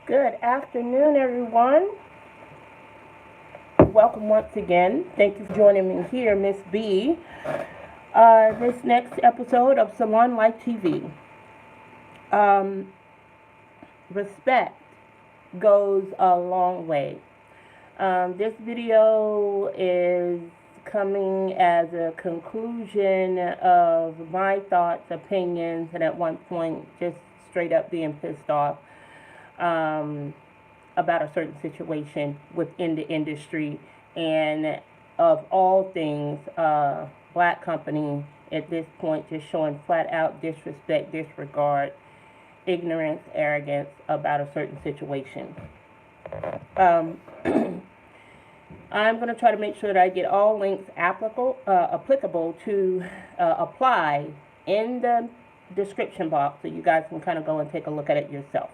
Good afternoon, everyone. Welcome once again. Thank you for joining me here, Miss B. This next episode of Salon Life TV. Um, respect goes a long way. This video is coming as a conclusion of my thoughts, opinions, and at one point just straight up being pissed off. About a certain situation within the industry, and of all things, black company at this point just showing flat out disrespect, disregard, ignorance, arrogance about a certain situation. Um, I'm going to try to make sure that I get all links applicable to apply in the description box so you guys can kind of go and take a look at it yourself.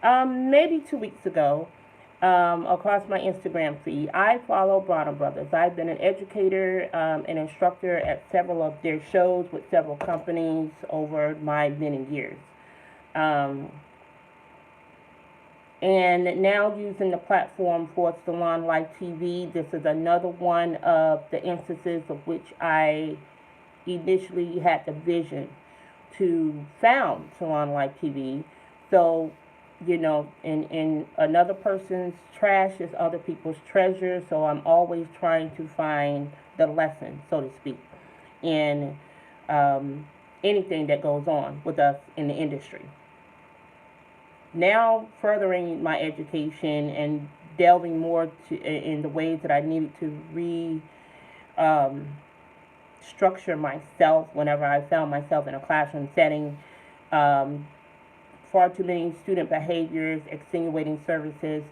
Maybe 2 weeks ago, across my Instagram feed, I follow Bronner Brothers. I've been an educator, an instructor at several of their shows with several companies over my many years. And now using the platform for Salon Life TV, this is another one of the instances of which I initially had the vision to found Salon Life TV. So, in another person's trash is other people's treasure. So I'm always trying to find the lesson, so to speak, in anything that goes on with us in the industry. Now, furthering my education and delving more in the ways that I needed to structure myself whenever I found myself in a classroom setting. Far too many student behaviors, extenuating circumstances,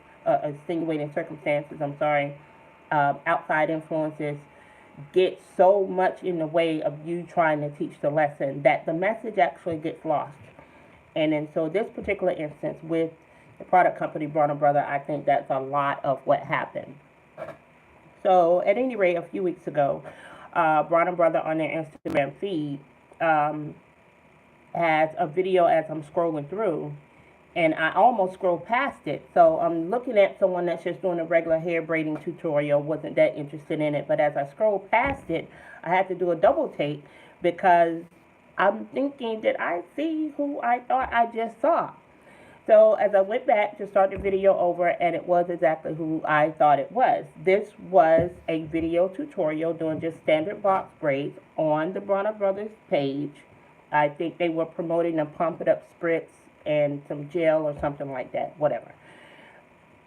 outside influences get so much in the way of you trying to teach the lesson that the message actually gets lost. And then so this particular instance with the product company Bronner Brother, I think that's a lot of what happened. So at any rate, a few weeks ago, Bronner Brother on their Instagram feed has a video as I'm scrolling through, and I almost scrolled past it. So I'm looking at someone that's just doing a regular hair braiding tutorial, wasn't that interested in it, but as I scrolled past it, I had to do a double take because I'm thinking that I see who I thought I just saw. So as I went back to start the video over, and it was exactly who I thought it was. This was a video tutorial doing just standard box braids on the Bronner Brothers page. I think they were promoting a Pump It Up spritz and some gel or something like that, whatever.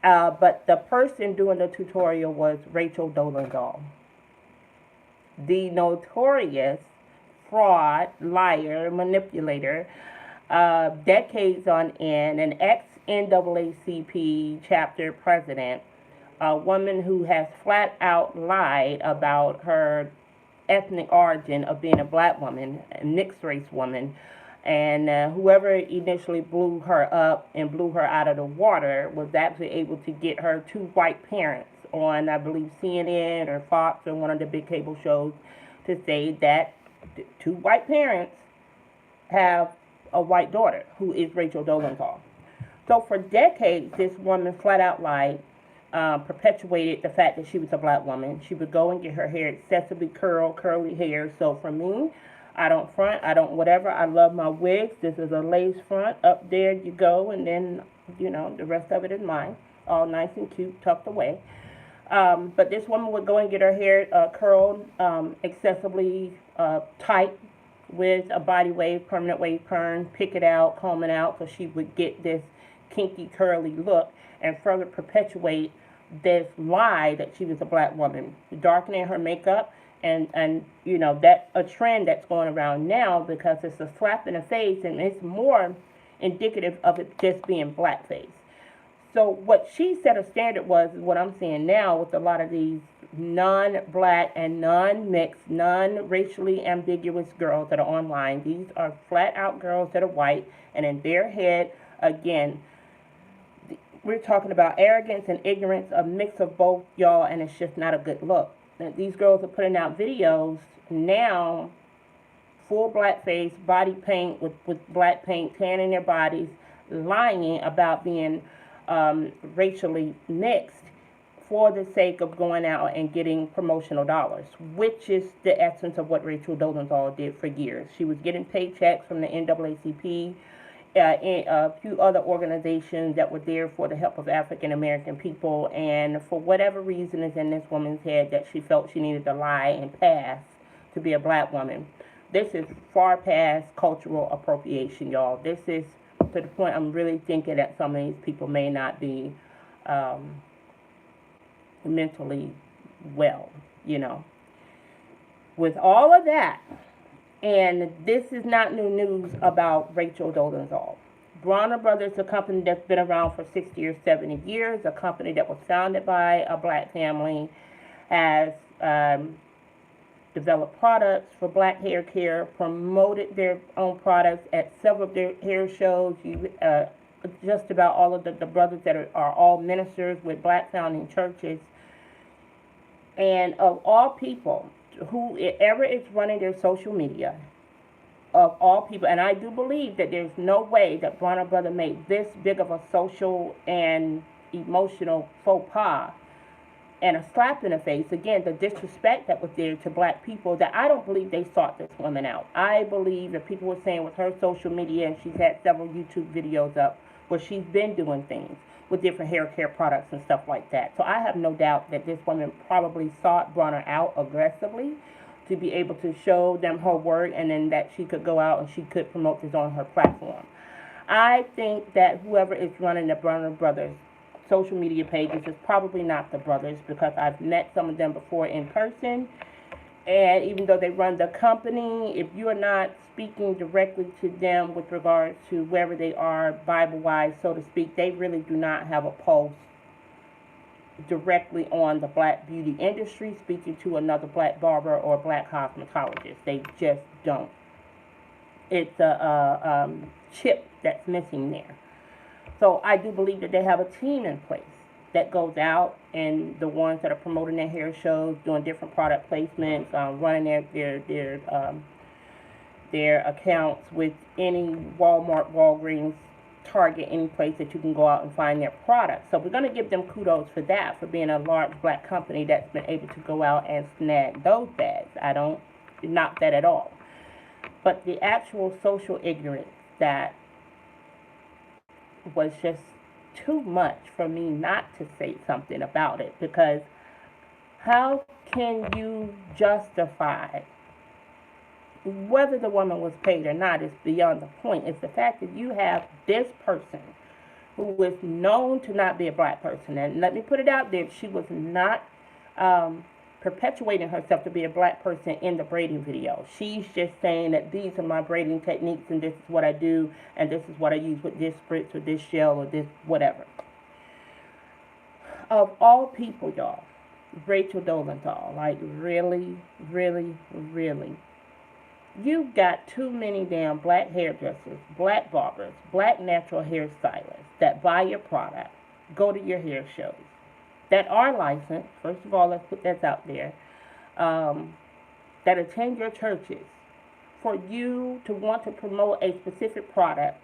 But the person doing the tutorial was RachelDolenzal, the notorious fraud, liar, manipulator, decades on end, an ex-NAACP chapter president, a woman who has flat out lied about her ethnic origin of being a black woman, a mixed race woman, and whoever initially blew her up and blew her out of the water was actually able to get her two white parents on, I believe, CNN or Fox or one of the big cable shows to say that two white parents have a white daughter who is RachelDolenzal. So for decades, this woman flat out lied, perpetuated the fact that she was a black woman. She would go and get her hair excessively curly hair. So for me, I don't front, I don't whatever. I love my wigs. This is a lace front. Up there you go, and then, the rest of it is mine. All nice and cute, tucked away. But this woman would go and get her hair curled excessively tight with a body wave, permanent wave perm, pick it out, comb it out, so she would get this kinky, curly look and further perpetuate this lie that she was a black woman, darkening her makeup, and that's a trend that's going around now because it's a slap in the face, and it's more indicative of it just being blackface. So what she set a standard was what I'm seeing now with a lot of these non-black and non-mixed, non-racially ambiguous girls that are online. These are flat-out girls that are white, and in their head, again, we're talking about arrogance and ignorance, a mix of both, y'all, and it's just not a good look. Now, these girls are putting out videos now, full blackface, body paint with black paint, tanning their bodies, lying about being racially mixed for the sake of going out and getting promotional dollars, which is the essence of what Rachel-Dolenzal did for years. She was getting paychecks from the NAACP, and a few other organizations that were there for the help of African American people, and for whatever reason is in this woman's head that she felt she needed to lie and pass to be a black woman. This is far past cultural appropriation, y'all. This is to the point I'm really thinking that some of these people may not be mentally well, you know. With all of that, and this is not new news about Rachel-Dolenzal. Bronner Brothers, a company that's been around for 60 or 70 years, a company that was founded by a black family, has developed products for black hair care, promoted their own products at several of their hair shows. Just about all of the brothers that are all ministers with black founding churches. And of all people, whoever is running their social media, of all people, and I do believe that there's no way that Bronner Brother made this big of a social and emotional faux pas and a slap in the face, again, the disrespect that was there to black people, that I don't believe they sought this woman out. I believe that people were saying with her social media, and she's had several YouTube videos up where she's been doing things with different hair care products and stuff like that. So I have no doubt that this woman probably sought Bronner out aggressively to be able to show them her work, and then that she could go out and she could promote this on her platform. I think that whoever is running the Bronner Brothers social media pages is probably not the brothers, because I've met some of them before in person, and even though they run the company, if you are not speaking directly to them with regards to wherever they are Bible-wise, so to speak, they really do not have a pulse directly on the black beauty industry, speaking to another black barber or black cosmetologist. They just don't. It's a chip that's missing there. So I do believe that they have a team in place that goes out, and the ones that are promoting their hair shows, doing different product placements, running their accounts with any Walmart, Walgreens, Target, any place that you can go out and find their products. So we're going to give them kudos for that, for being a large black company that's been able to go out and snag those bags. I don't knock that at all. But the actual social ignorance that was just too much for me not to say something about it, because how can you justify, whether the woman was paid or not is beyond the point. It's the fact that you have this person who is known to not be a black person, and let me put it out there, she was not perpetuating herself to be a black person in the braiding video. She's just saying that these are my braiding techniques, and this is what I do, and this is what I use with this spritz or this gel or this whatever. Of all people, y'all, Rachel-Dolenzal, like really, really, really, you've got too many damn black hairdressers, black barbers, black natural hairstylists that buy your product, go to your hair shows, that are licensed, first of all, let's put that out there, that attend your churches, for you to want to promote a specific product.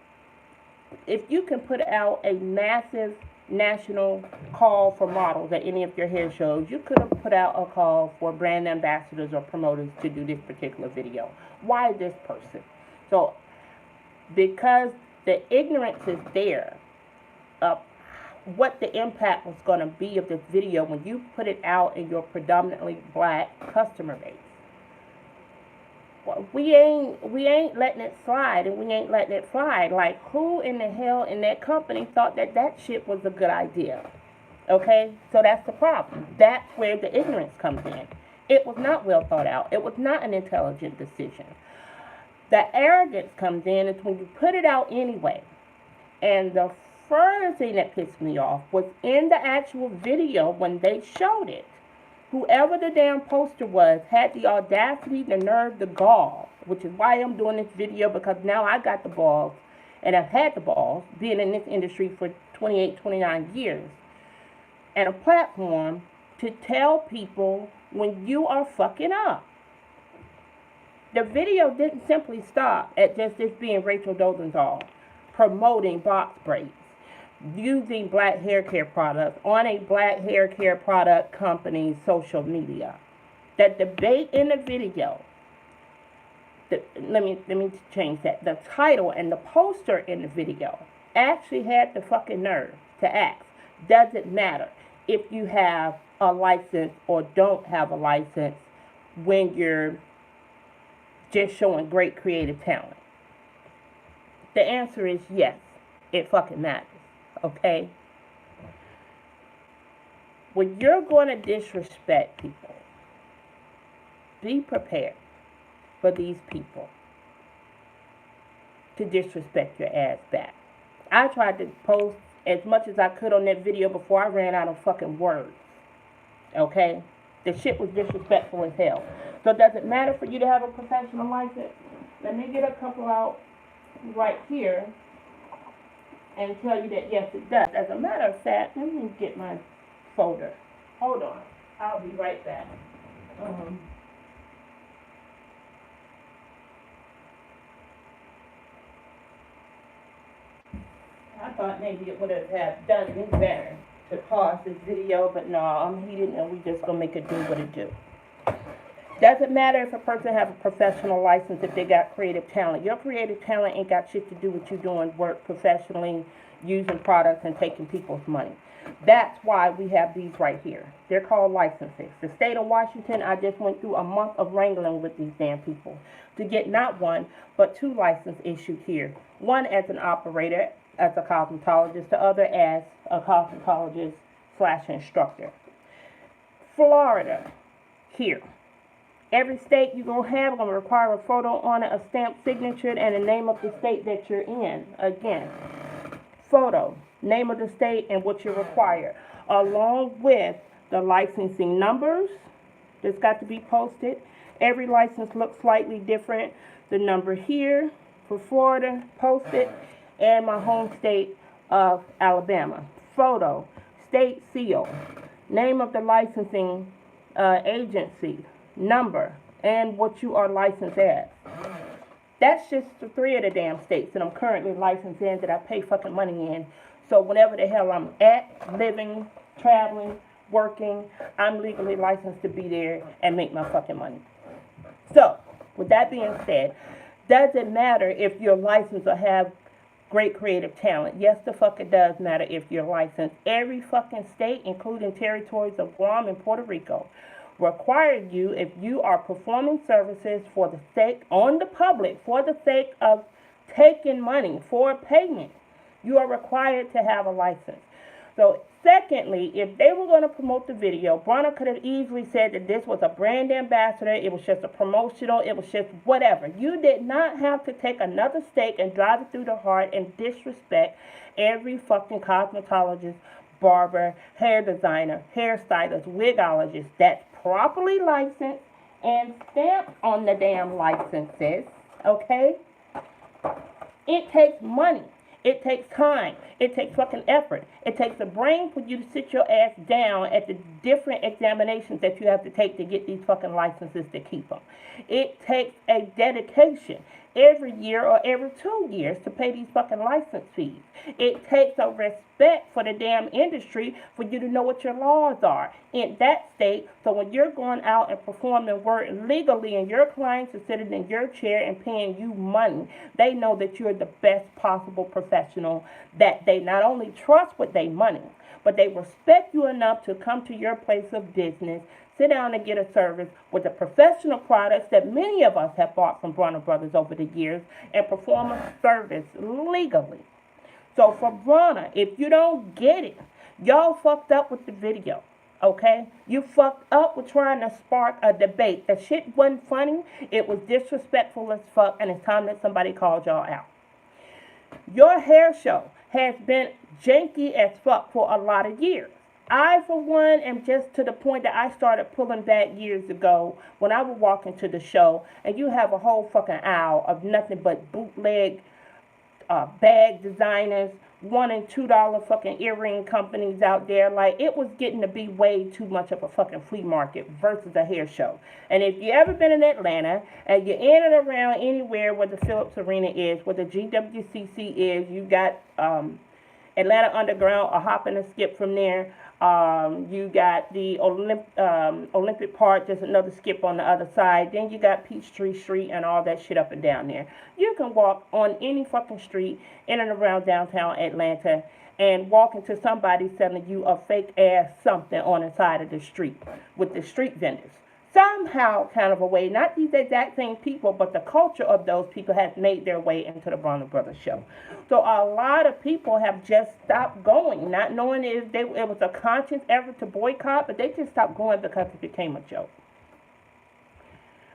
If you can put out a massive national call for models at any of your hair shows, you could have put out a call for brand ambassadors or promoters to do this particular video. Why this person? So, because the ignorance is there of what the impact was going to be of this video when you put it out in your predominantly black customer base. Well, we ain't letting it slide, and we ain't letting it fly. Like, who in the hell in that company thought that that shit was a good idea? Okay? So that's the problem. That's where the ignorance comes in. It was not well thought out. It was not an intelligent decision. The arrogance comes in is when you put it out anyway. And the first thing that pissed me off was in the actual video when they showed it. Whoever the damn poster was had the audacity, the nerve, the gall, which is why I'm doing this video, because now I got the balls, and I've had the balls, being in this industry for 28, 29 years, and a platform to tell people when you are fucking up. The video didn't simply stop at just this being Rachel-Dolenzal. promoting box braids, using black hair care products on a black hair care product company's social media. The debate in the video, let me change that. The title and the poster in the video actually had the fucking nerve to ask, does it matter if you have a license or don't have a license when you're just showing great creative talent? The answer is yes, it fucking matters, okay? When you're going to disrespect people, be prepared for these people to disrespect your ass back. I tried to post as much as I could on that video before I ran out of fucking words. Okay? The shit was disrespectful as hell. So does it matter for you to have a professional license? Let me get a couple out right here and tell you that yes, it does. As a matter of fact, let me get my folder. Hold on. I'll be right back. I thought maybe it would have done me better to pause this video, but no, I'm heated and we just gonna make it do what it do. Doesn't matter if a person have a professional license if they got creative talent. Your creative talent ain't got shit to do with you doing work professionally, using products and taking people's money. That's why we have these right here. They're called licenses. The state of Washington, I just went through a month of wrangling with these damn people to get not one, but 2 licenses issued here. One as an operator, as a cosmetologist, the other as a cosmetologist / instructor. Florida, here. Every state you're going to have going to require a photo on it, a stamped signature, and the name of the state that you're in. Again, photo, name of the state, and what you require, along with the licensing numbers that's got to be posted. Every license looks slightly different. The number here for Florida posted, and my home state of Alabama. Photo, state seal, name of the licensing agency, number, and what you are licensed as. That's just the 3 of the damn states that I'm currently licensed in, that I pay fucking money in. So whenever the hell I'm at, living, traveling, working, I'm legally licensed to be there and make my fucking money. So, with that being said, does it matter if you're licensed or have great creative talent? Yes, the fuck it does matter if you're licensed. Every fucking state, including territories of Guam and Puerto Rico, require you, if you are performing services for the sake, on the public, for the sake of taking money for payment, you are required to have a license. So, secondly, if they were going to promote the video, Bronner could have easily said that this was a brand ambassador, it was just a promotional, it was just whatever. You did not have to take another stake and drive it through the heart and disrespect every fucking cosmetologist, barber, hair designer, hairstylist, wigologist that's properly licensed and stamped on the damn licenses, okay? It takes money. It takes time. It takes fucking effort. It takes a brain for you to sit your ass down at the different examinations that you have to take to get these fucking licenses to keep them. It takes a dedication every year or every 2 years to pay these fucking license fees. It takes a respect for the damn industry for you to know what your laws are in that state. So when you're going out and performing work legally and your clients are sitting in your chair and paying you money, they know that you're the best possible professional, that they not only trust with their money, but they respect you enough to come to your place of business, sit down and get a service with the professional products that many of us have bought from Bronner Brothers over the years and perform a service legally. So for Bronner, if you don't get it, y'all fucked up with the video, okay? You fucked up with trying to spark a debate. The shit wasn't funny. It was disrespectful as fuck, and it's time that somebody called y'all out. Your hair show has been janky as fuck for a lot of years. I, for one, am just to the point that I started pulling back years ago when I would walk into the show and you have a whole fucking aisle of nothing but bootleg bag designers $1 and $2 fucking earring companies out there. Like, it was getting to be way too much of a fucking flea market versus a hair show. And if you ever been in Atlanta and you're in and around anywhere where the Phillips Arena is, where the GWCC is, you got Atlanta Underground, a hop and a skip from there. You got the Olympic Park, just another skip on the other side. Then you got Peachtree Street and all that shit up and down there. You can walk on any fucking street in and around downtown Atlanta and walk into somebody selling you a fake ass something on the side of the street with the street vendors. Somehow, kind of a way, not these exact same people, but the culture of those people has made their way into the Bronner Brothers show. So a lot of people have just stopped going, not knowing if it was a conscious effort to boycott, but they just stopped going because it became a joke.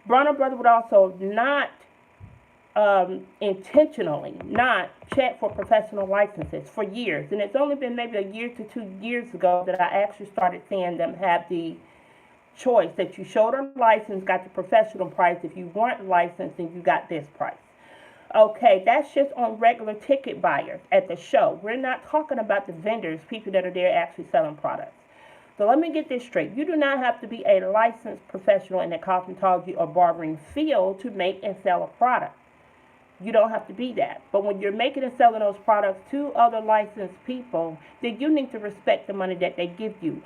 Bronner Brothers would also not intentionally not check for professional licenses for years. And it's only been maybe a year to 2 years ago that I actually started seeing them have the choice that you showed a license, got the professional price. If you weren't licensed, then you got this price. Okay, that's just on regular ticket buyers at the show. We're not talking about the vendors, people that are there actually selling products. So let me get this straight. You do not have to be a licensed professional in the cosmetology or barbering field to make and sell a product. You don't have to be that. But when you're making and selling those products to other licensed people, then you need to respect the money that they give you.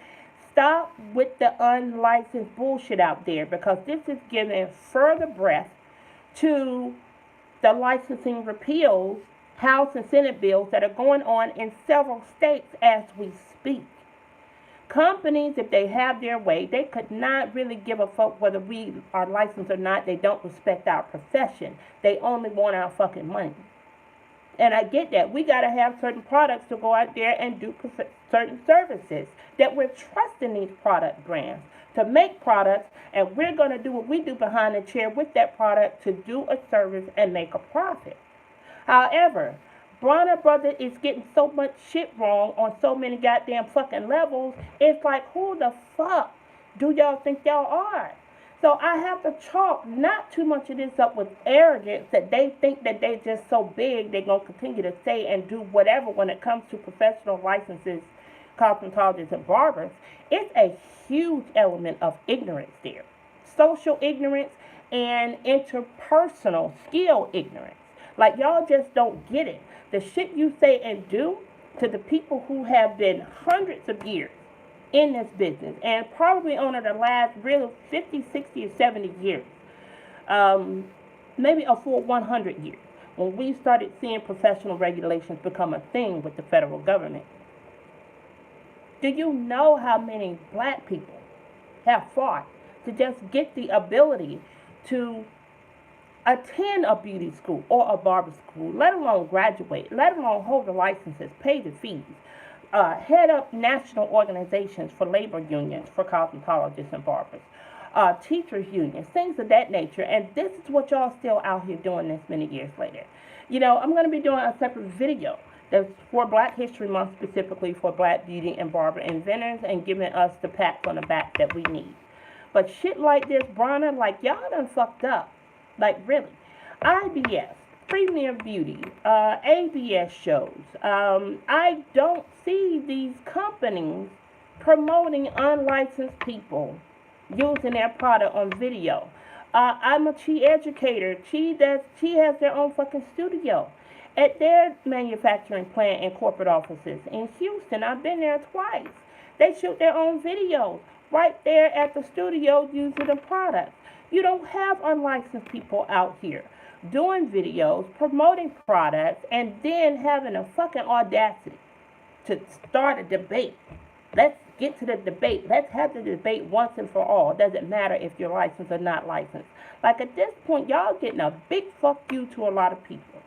Stop with the unlicensed bullshit out there, because this is giving further breath to the licensing repeals, House and Senate bills that are going on in several states as we speak. Companies, if they have their way, they could not really give a fuck whether we are licensed or not. They don't respect our profession. They only want our fucking money. And I get that. We got to have certain products to go out there and do certain services, that we're trusting these product brands to make products, and we're going to do what we do behind the chair with that product to do a service and make a profit. However, Bronner Brothers is getting so much shit wrong on so many goddamn fucking levels. It's like, who the fuck do y'all think y'all are? So I have to chalk not too much of this up with arrogance, that they think that they're just so big they're going to continue to say and do whatever when it comes to professional licenses, cosmetologists, and barbers. It's a huge element of ignorance there. Social ignorance and interpersonal skill ignorance. Like, y'all just don't get it. The shit you say and do to the people who have been hundreds of years in this business, and probably on the last real 50, 60, or 70 years, maybe a full 100 years, when we started seeing professional regulations become a thing with the federal government. Do you know how many black people have fought to just get the ability to attend a beauty school or a barber school, let alone graduate, let alone hold the licenses, pay the fees, head up national organizations for labor unions for cosmetologists and barbers, teachers unions, things of that nature. And this is what y'all still out here doing this many years later. You know, I'm going to be doing a separate video that's for Black History Month, specifically for black beauty and barber inventors, and giving us the pat on the back that we need. But shit like this, Bronner, like, y'all done fucked up. Like, really. IBS, Premium Beauty, ABS shows. I don't see these companies promoting unlicensed people using their product on video. I'm a Chi educator. Chi has their own fucking studio at their manufacturing plant and corporate offices in Houston. I've been there twice. They shoot their own videos right there at the studio using the product. You don't have unlicensed people out here doing videos, promoting products, and then having a fucking audacity to start a debate. Let's get to the debate. Let's have the debate once and for all. It doesn't matter if you're licensed or not licensed. Like, at this point, y'all getting a big fuck you to a lot of people.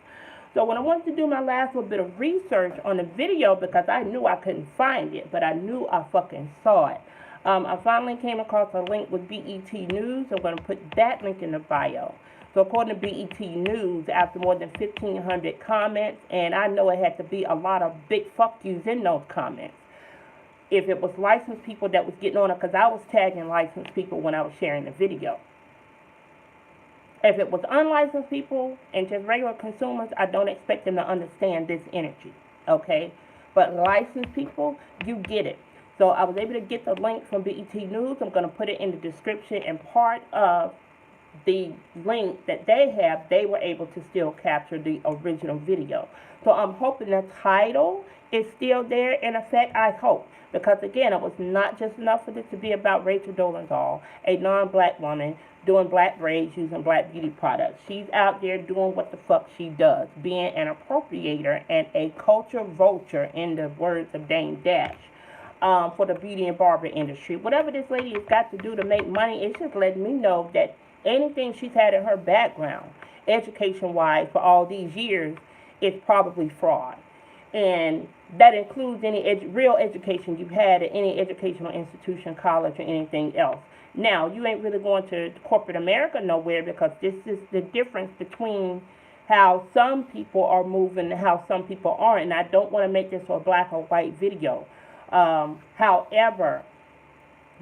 So when I wanted to do my last little bit of research on the video, because I knew I couldn't find it, but I knew I fucking saw it. I finally came across a link with BET News. I'm going to put that link in the bio. So according to BET News, after more than 1,500 comments, and I know it had to be a lot of big fuck yous in those comments, if it was licensed people that was getting on it, because I was tagging licensed people when I was sharing the video. If it was unlicensed people and just regular consumers, I don't expect them to understand this energy. okay? But licensed people, you get it. So I was able to get the link from BET News. I'm going to put it in the description, and part of the link that they have, they were able to still capture the original video. So I'm hoping the title is still there in effect. I hope. Because again, it was not just enough for this to be about Rachel-Dolenzal, a non-black woman doing black braids using black beauty products. She's out there doing what the fuck she does, being an appropriator and a culture vulture, in the words of Dame Dash, for the beauty and barber industry. Whatever this lady has got to do to make money, it's just letting me know that anything she's had in her background, education-wise, for all these years, is probably fraud. And that includes any real education you've had at any educational institution, college, or anything else. Now, you ain't really going to corporate America nowhere, because this is the difference between how some people are moving and how some people aren't. And I don't want to make this a black or white video. However,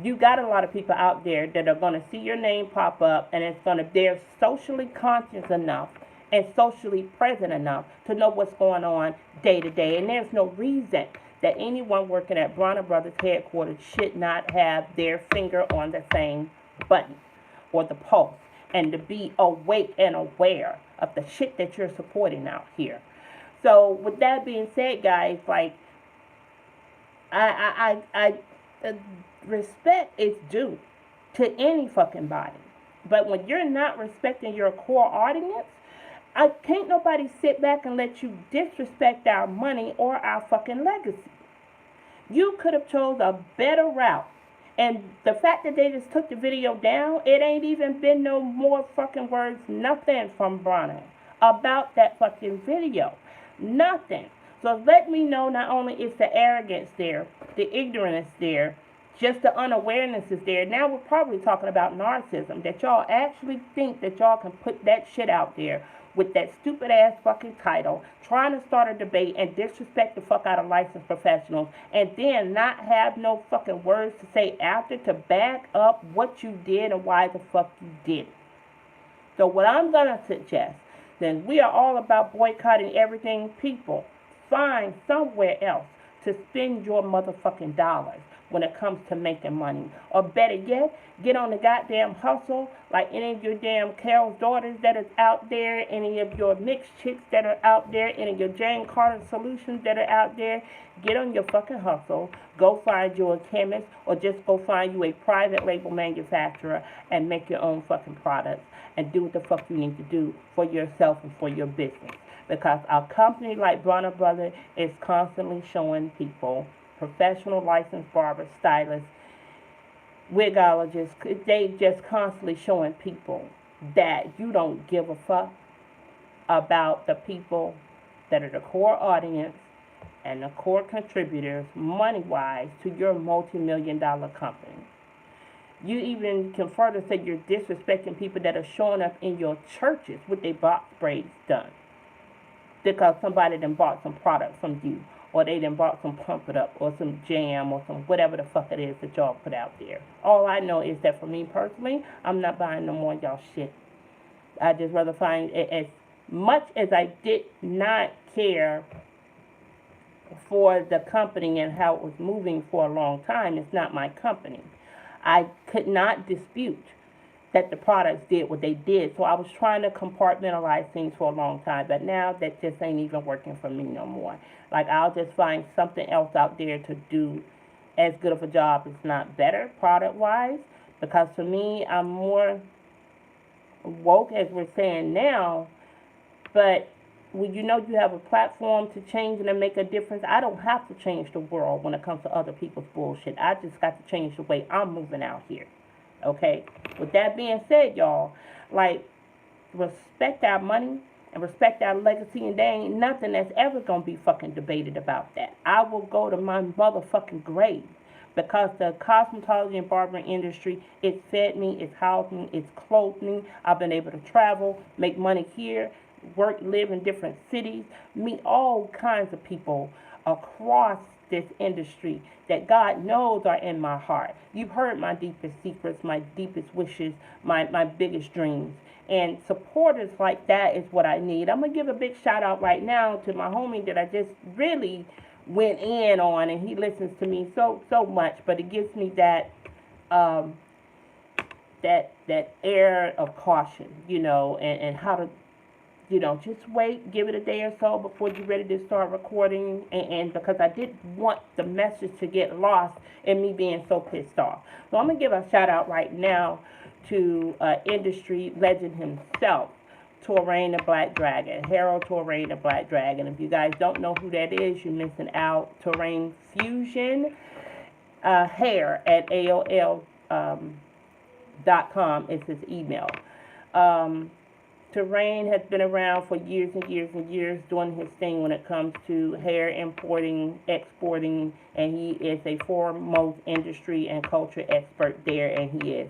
you got a lot of people out there that are going to see your name pop up, and they're socially conscious enough and socially present enough to know what's going on day to day. And there's no reason that anyone working at Bronner Brothers headquarters should not have their finger on the same button or the pulse, and to be awake and aware of the shit that you're supporting out here. So with that being said, guys, like, respect is due to any fucking body. But when you're not respecting your core audience, I can't nobody sit back and let you disrespect our money or our fucking legacy. You could have chose a better route. And the fact that they just took the video down, it ain't even been no more fucking words, nothing from Bronner about that fucking video. Nothing. So let me know, not only is the arrogance there, the ignorance there, just the unawareness is there. Now we're probably talking about narcissism, that y'all actually think that y'all can put that shit out there with that stupid ass fucking title, trying to start a debate and disrespect the fuck out of licensed professionals, and then not have no fucking words to say after to back up what you did and why the fuck you did it. So what I'm gonna suggest, then, we are all about boycotting everything, people. Find somewhere else to spend your motherfucking dollars when it comes to making money. Or better yet, get on the goddamn hustle, like any of your damn Carol's daughters that is out there, any of your mixed chicks that are out there, any of your Jane Carter solutions that are out there. Get on your fucking hustle. Go find you a chemist, or just go find you a private label manufacturer and make your own fucking products, and do what the fuck you need to do for yourself and for your business. Because a company like Bronner Brothers is constantly showing people, professional licensed barbers, stylists, wigologists, they just constantly showing people that you don't give a fuck about the people that are the core audience and the core contributors, money-wise, to your multi-million-dollar company. You even can further say you're disrespecting people that are showing up in your churches with their box braids done, because somebody done bought some product from you, or they done bought some Pump It Up, or some jam, or some whatever the fuck it is that y'all put out there. All I know is that for me personally, I'm not buying no more y'all shit. I just rather find it. As much as I did not care for the company and how it was moving for a long time, it's not my company. I could not dispute that the products did what they did. So I was trying to compartmentalize things for a long time, but now that just ain't even working for me no more. Like, I'll just find something else out there to do as good of a job, if not better, product-wise, because for me, I'm more woke, as we're saying now, but when you know you have a platform to change and to make a difference, I don't have to change the world when it comes to other people's bullshit. I just got to change the way I'm moving out here. Okay? With that being said, y'all, like, respect our money and respect our legacy, and there ain't nothing that's ever going to be fucking debated about that. I will go to my motherfucking grave, because the cosmetology and barbering industry, it's fed me, it's housed me, it's clothed me. I've been able to travel, make money here, work, live in different cities, meet all kinds of people across this industry that God knows are in my heart. You've heard my deepest secrets, my deepest wishes, my biggest dreams. And supporters like that is what I need. I'm going to give a big shout out right now to my homie that I just really went in on, and he listens to me so much, but it gives me that um, that air of caution, and how to, just wait, give it a day or so before you're ready to start recording, and because I didn't want the message to get lost in me being so pissed off. So I'm going to give a shout out right now to industry legend himself, Torain the Black Dragon, Harold Torain the Black Dragon. If you guys don't know who that is, you're missing out. Torain Fusion Hair at AOL.com is his email. Torain has been around for years and years and years doing his thing when it comes to hair importing, exporting, and he is a foremost industry and culture expert there, and he is.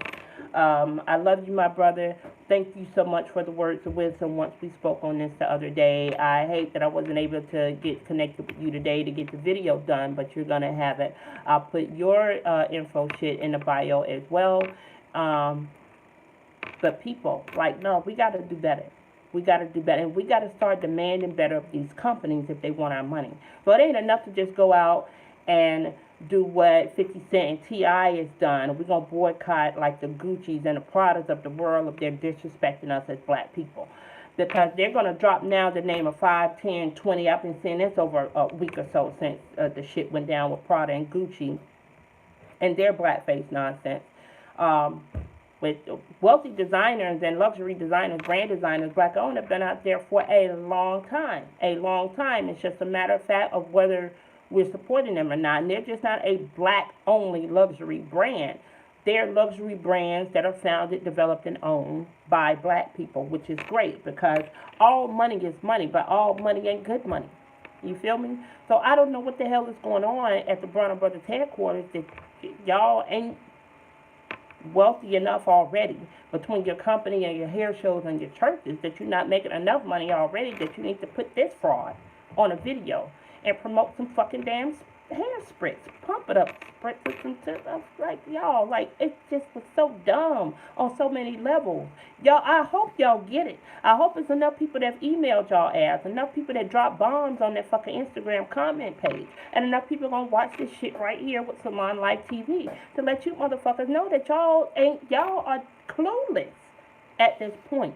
I love you, my brother. Thank you so much for the words of wisdom once we spoke on this the other day. I hate that I wasn't able to get connected with you today to get the video done, but you're going to have it. I'll put your info shit in the bio as well. But people, no, we got to do better. We got to do better. And we got to start demanding better of these companies if they want our money. So it ain't enough to just go out and do what 50 Cent and T.I. has done. We're going to boycott like the Gucci's and the Pradas of the world if they're disrespecting us as black people. Because they're going to drop now the name of 5, 10, 20. I've been seeing this over a week or so since the shit went down with Prada and Gucci and their blackface nonsense. With wealthy designers and luxury designers, brand designers, black owned, have been out there for a long time. A long time. It's just a matter of fact of whether we're supporting them or not. And they're just not a black-only luxury brand. They're luxury brands that are founded, developed, and owned by black people, which is great because all money is money, but all money ain't good money. You feel me? So I don't know what the hell is going on at the Bronner Brothers headquarters that y'all ain't wealthy enough already between your company and your hair shows and your churches that you're not making enough money already that you need to put this fraud on a video and promote some fucking damn hair spritz. Pump it up, spritz it some stuff. Y'all, it just was so dumb on so many levels. Y'all, I hope y'all get it. I hope it's enough people that have emailed y'all ass, enough people that drop bombs on their fucking Instagram comment page, and enough people gonna watch this shit right here with Salon Life TV to let you motherfuckers know that y'all are clueless at this point.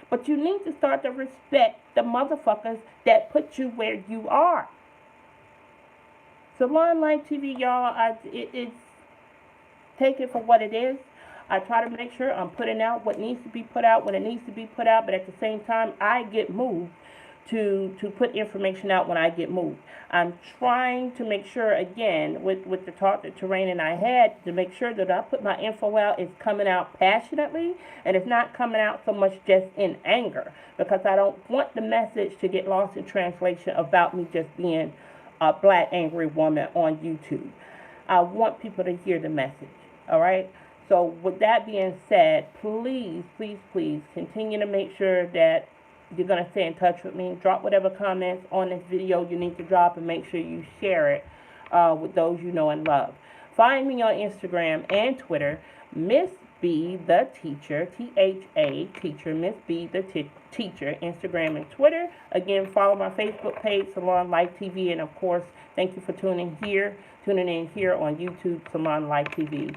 But you need to start to respect the motherfuckers that put you where you are. Salon Life TV, y'all, it's take it for what it is. I try to make sure I'm putting out what needs to be put out when it needs to be put out, but at the same time, I get moved to put information out when I get moved. I'm trying to make sure, again, with the talk that Torain and I had, to make sure that I put my info out, it's coming out passionately, and it's not coming out so much just in anger, because I don't want the message to get lost in translation about me just being a black angry woman on YouTube. I want people to hear the message, all right? So with that being said, please, please, please continue to make sure that you're going to stay in touch with me. Drop whatever comments on this video you need to drop, and make sure you share it with those you know and love. Find me on Instagram and Twitter, Miss B the Teacher, T-H-A, Teacher, Miss B the Teacher, Instagram and Twitter. Again, follow my Facebook page, Salon Life TV, and of course, thank you for tuning in here on YouTube, Salon Life TV.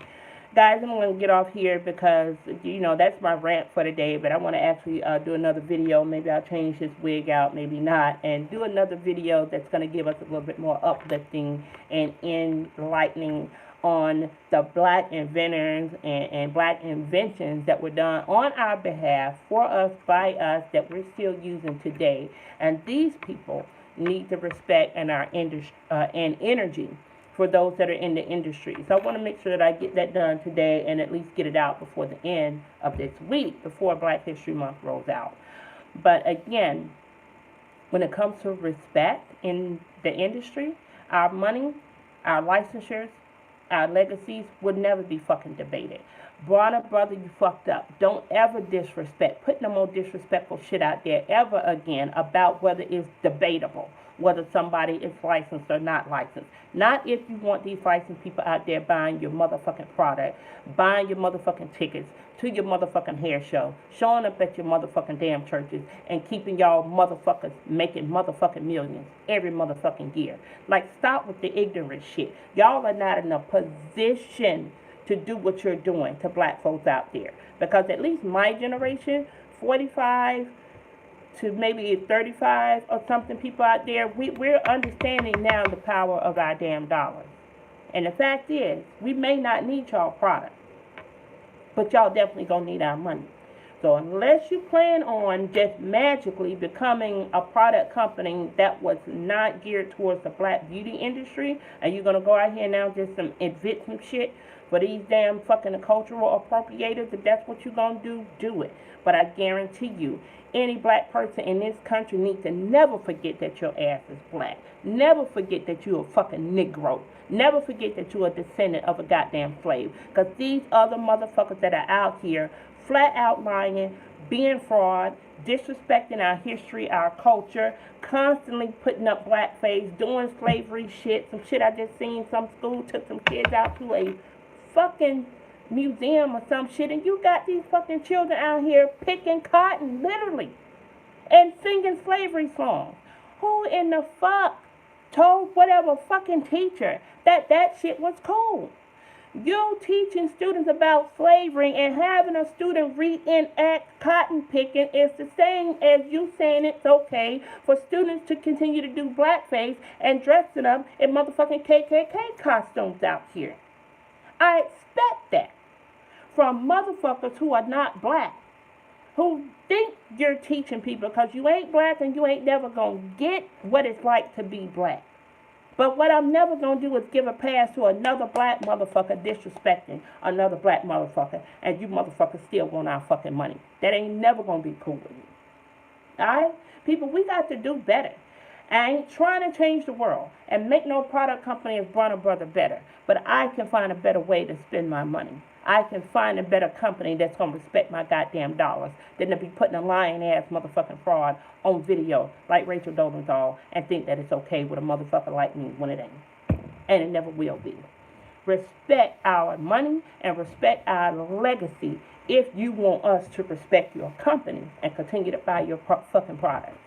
Guys, I'm going to get off here because, that's my rant for today, but I want to actually do another video. Maybe I'll change this wig out, maybe not, and do another video that's going to give us a little bit more uplifting and enlightening on the black inventors and black inventions that were done on our behalf, for us, by us, that we're still using today. And these people need the respect and our industry and energy for those that are in the industry. So I want to make sure that I get that done today and at least get it out before the end of this week, before Black History Month rolls out. But again, when it comes to respect in the industry, our money, our licensures, our legacies would never be fucking debated. Bronner brother, you fucked up. Don't ever disrespect. Put no more disrespectful shit out there ever again about whether it's debatable. whether somebody is licensed or not licensed. Not if you want these licensed people out there buying your motherfucking product, buying your motherfucking tickets to your motherfucking hair show, showing up at your motherfucking damn churches, and keeping y'all motherfuckers making motherfucking millions every motherfucking year. Like, stop with the ignorant shit. Y'all are not in a position to do what you're doing to black folks out there. Because at least my generation, 45 to maybe 35 or something people out there, we're understanding now the power of our damn dollars. And the fact is, we may not need y'all product, but y'all definitely gonna need our money. So unless you plan on just magically becoming a product company that was not geared towards the black beauty industry, and you're gonna go out here now just invent some shit for these damn fucking cultural appropriators, if that's what you're gonna do, do it. But I guarantee you, any black person in this country needs to never forget that your ass is black. Never forget that you're a fucking Negro. Never forget that you're a descendant of a goddamn slave. Because these other motherfuckers that are out here flat out lying, being fraud, disrespecting our history, our culture, constantly putting up blackface, doing slavery shit. Some shit I just seen, some school took some kids out to a fucking museum or some shit, and you got these fucking children out here picking cotton, literally, and singing slavery songs. Who in the fuck told whatever fucking teacher that shit was cool? You teaching students about slavery and having a student reenact cotton picking is the same as you saying it's okay for students to continue to do blackface and dressing up in motherfucking KKK costumes out here. I expect that from motherfuckers who are not black, who think you're teaching people because you ain't black and you ain't never gonna get what it's like to be black. But what I'm never gonna do is give a pass to another black motherfucker disrespecting another black motherfucker, and you motherfuckers still want our fucking money. That ain't never gonna be cool with you. Alright? People, we got to do better. I ain't trying to change the world and make no product company of Bronner Brother better, but I can find a better way to spend my money. I can find a better company that's going to respect my goddamn dollars than to be putting a lying-ass motherfucking fraud on video like RachelDolenzal and think that it's okay with a motherfucker like me when it ain't. And it never will be. Respect our money and respect our legacy if you want us to respect your company and continue to buy your fucking product.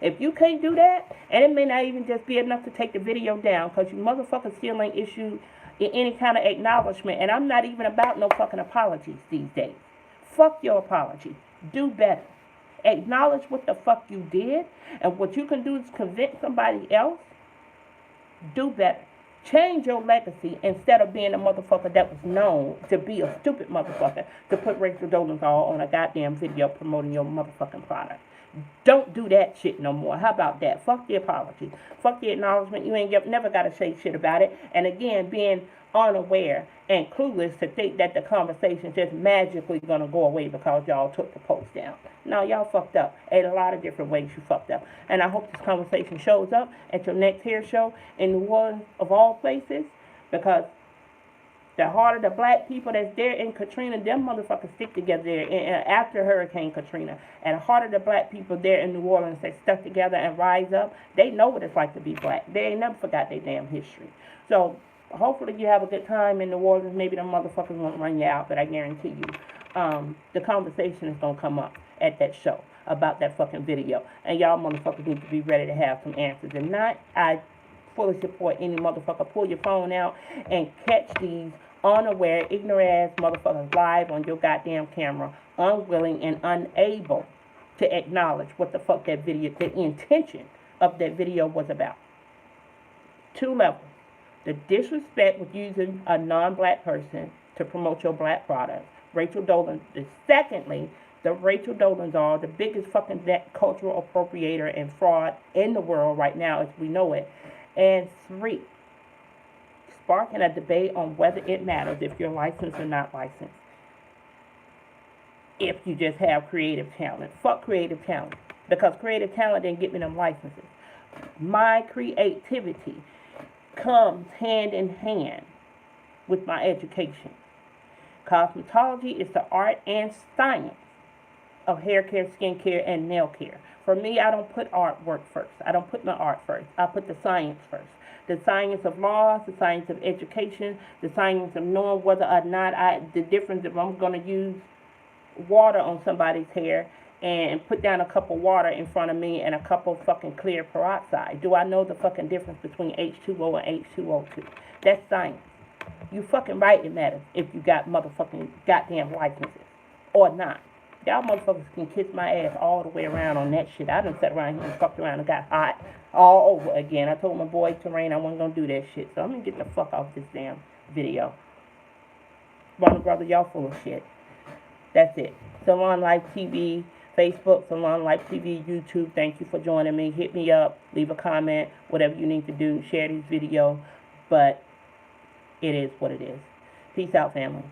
If you can't do that, and it may not even just be enough to take the video down because you motherfuckers still ain't issued any kind of acknowledgement, and I'm not even about no fucking apologies these days. Fuck your apology. Do better. Acknowledge what the fuck you did, and what you can do is convince somebody else. Do better. Change your legacy instead of being a motherfucker that was known to be a stupid motherfucker to put RachelDolenzal on a goddamn video promoting your motherfucking product. Don't do that shit no more. How about that? Fuck the apology. Fuck the acknowledgement. You ain't never got to say shit about it. And again, being unaware and clueless to think that the conversation just magically going to go away because y'all took the post down. No, y'all fucked up. In a lot of different ways you fucked up. And I hope this conversation shows up at your next hair show in New Orleans of all places, because the heart of the black people that's there in Katrina, them motherfuckers stick together there after Hurricane Katrina. And the heart of the black people there in New Orleans that stuck together and rise up, they know what it's like to be black. They ain't never forgot their damn history. So hopefully you have a good time in New Orleans. Maybe them motherfuckers won't run you out, but I guarantee you the conversation is going to come up at that show about that fucking video. And y'all motherfuckers need to be ready to have some answers. If not, I fully support any motherfucker. Pull your phone out and catch these unaware, ignorant ass motherfuckers live on your goddamn camera, unwilling and unable to acknowledge what the fuck that video, the intention of that video was about. 2 levels. The disrespect with using a non-black person to promote your black product. RachelDolenzal. Secondly, the RachelDolenzal, the biggest fucking cultural appropriator and fraud in the world right now as we know it. And 3, sparking a debate on whether it matters if you're licensed or not licensed. If you just have creative talent. Fuck creative talent. Because creative talent didn't get me them licenses. My creativity comes hand in hand with my education. Cosmetology is the art and science of hair care, skin care, and nail care. For me, I don't put artwork first. I don't put my art first. I put the science first. The science of laws, the science of education, the science of knowing whether or not the difference if I'm going to use water on somebody's hair and put down a cup of water in front of me and a cup of fucking clear peroxide. Do I know the fucking difference between H2O and H2O2? That's science. You fucking right it matters if you got motherfucking goddamn licenses or not. Y'all motherfuckers can kiss my ass all the way around on that shit. I done sat around here and fucked around and got hot all over again. I told my boy Terrain I wasn't gonna do that shit, so I'm gonna get the fuck off this damn video. Brother, y'all full of shit. That's it. Salon Life TV, Facebook, Salon Life TV, YouTube. Thank you for joining me. Hit me up, leave a comment, whatever you need to do. Share this video, but it is what it is. Peace out, family.